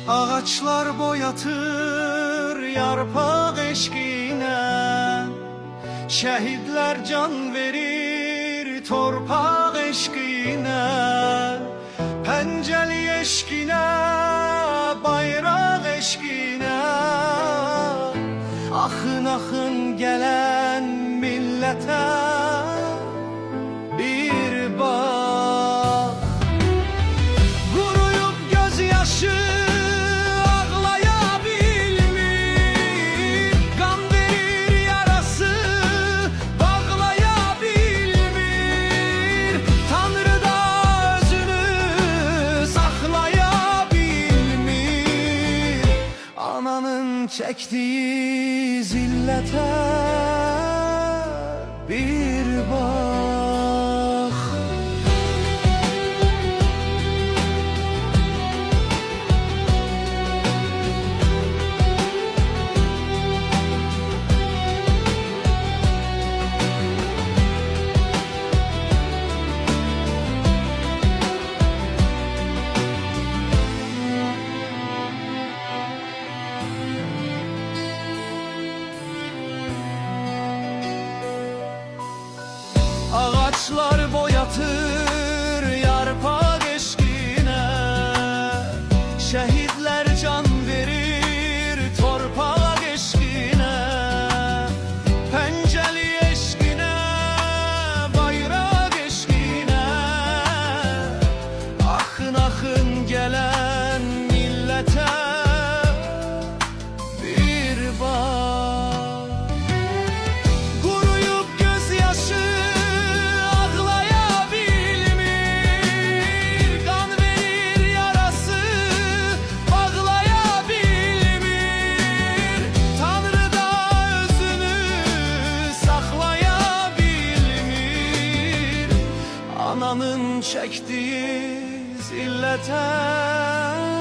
Ağaçlar boyatır yarpaq eşqinə, şəhidlər can verir torpaq eşqinə, pəncəli eşqinə, bayraq eşqinə, axın axın gələn millətə bir bax. Quruyub göz yaşı çektiği zillete bir bak. Ağaçlar boyatır yarpaq eşqinə, şəhidlər can verir torpaq eşqinə, pəncəli eşqinə, bayraq eşqinə, axın axın gələn millətə bir bax. Quruyub göz yaşı ananın çektiği zillete